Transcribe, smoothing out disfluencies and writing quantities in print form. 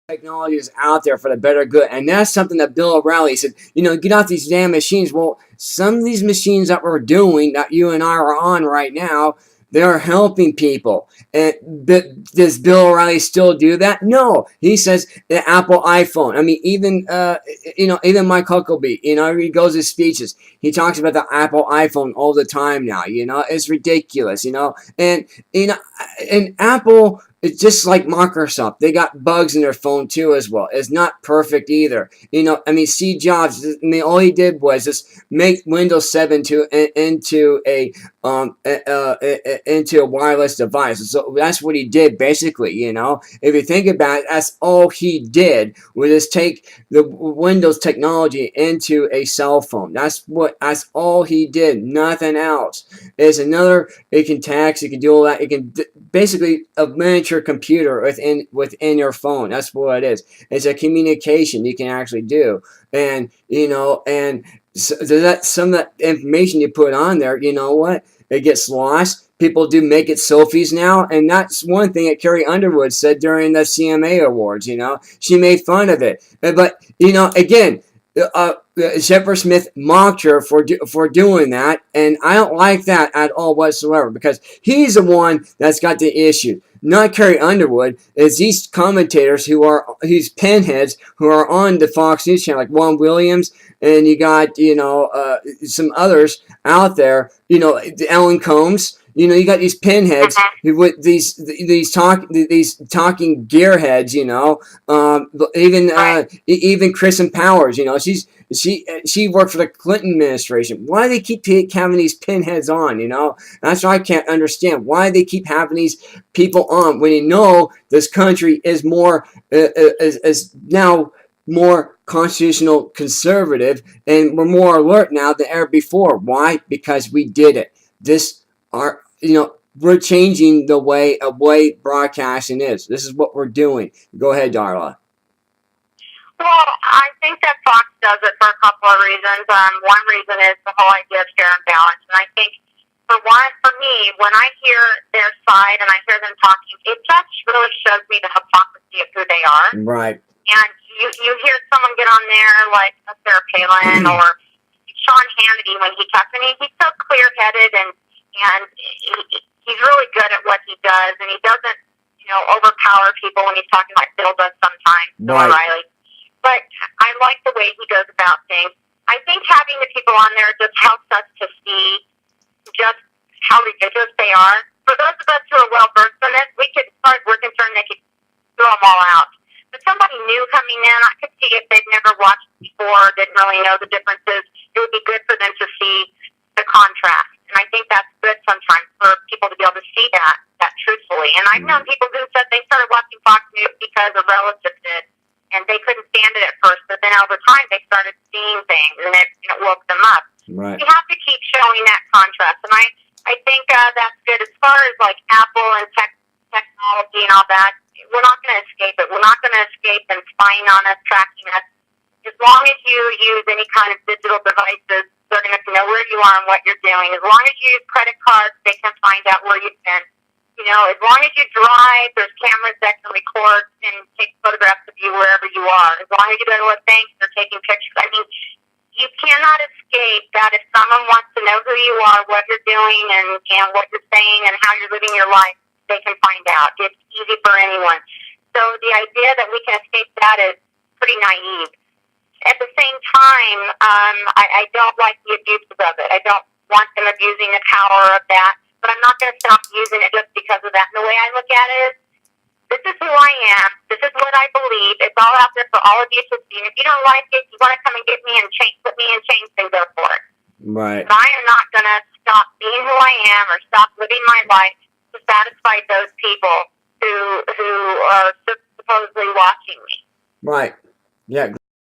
technology is out there for the better good, and that's something that Bill O'Reilly said. Get off these damn machines. Well, some of these machines that we're doing, that you and I are on right now, they're helping people. And does Bill O'Reilly still do that? No. He says the Apple iPhone. I mean, even Mike Huckabee, he goes to speeches. He talks about the Apple iPhone all the time now. It's ridiculous. And and Apple, it's just like Microsoft. They got bugs in their phone too as well. It's not perfect either. Steve Jobs, all he did was just make Windows 7 into a wireless device. So that's what he did basically. If you think about it, that's all he did was just take the Windows technology into a cell phone. That's all he did. Nothing else. It can text, it can do all that. It can basically a miniature computer within your phone. That's what it is. It's a communication you can actually do. And so that some of that information you put on there, it gets lost. People do make it selfies now, and that's one thing that Carrie Underwood said during the CMA Awards. She made fun of it, but again, Shepard Smith mocked her for doing that, and I don't like that at all whatsoever, because he's the one that's got the issue, not Carrie Underwood. It's these commentators these pinheads who are on the Fox News channel, like Juan Williams, and you got some others out there, Ellen Combs. You got these pinheads with these talking gearheads. Even Kristen Powers. She worked for the Clinton administration. Why do they keep having these pinheads on? That's what I can't understand. Why they keep having these people on when this country is is now more constitutional conservative, and we're more alert now than ever before. Why? Because we did it. We're changing the way broadcasting is. This is what we're doing. Go ahead, Darla. Well, I think that Fox does it for a couple of reasons. One reason is the whole idea of fair and balance, and I think for me, when I hear their side and I hear them talking, it just really shows me the hypocrisy of who they are. Right. And you hear someone get on there like Sarah Palin or Sean Hannity when he talks. He's so clear-headed and he's really good at what he does, and he doesn't, overpower people when he's talking like Bill does sometimes, Bill O'Reilly. But I like the way he goes about things. I think having the people on there just helps us to see just how ridiculous they are. For those of us who are well-versed in it, as far as we're concerned, they could throw them all out. But somebody new coming in, I could see if they've never watched before, didn't really know the differences, it would be good for them to see the contrast. And I think that's good sometimes for people to be able to see that truthfully. And I've known people who said they started watching Fox News because a relative did, and they couldn't stand it at first, but then over time they started seeing things, and it woke them up. Right. You have to keep showing that contrast, and I think that's good. As far as like Apple and technology and all that, we're not going to escape it. We're not going to escape them spying on us, tracking us. As long as you use any kind of digital devices, they're going to know where you are and what you're doing. As long as you use credit cards, they can find out where you've been. As long as you drive, there's cameras that can record and take photographs of you wherever you are. As long as you go to a bank, they're taking pictures. You cannot escape that. If someone wants to know who you are, what you're doing, and what you're saying, and how you're living your life, they can find out. It's easy for anyone. So the idea that we can escape that is pretty naive. At the same time, I don't like the abuses of it. I don't want them abusing the power of that, but I'm not going to stop using it just because of that. And the way I look at it is, this is who I am. This is what I believe. It's all out there for all of you to see. And if you don't like it, you want to come and get me and put me in chains, then go for it. Right. But I am not going to stop being who I am or stop living my life to satisfy those people who are supposedly watching me. Right. Yeah,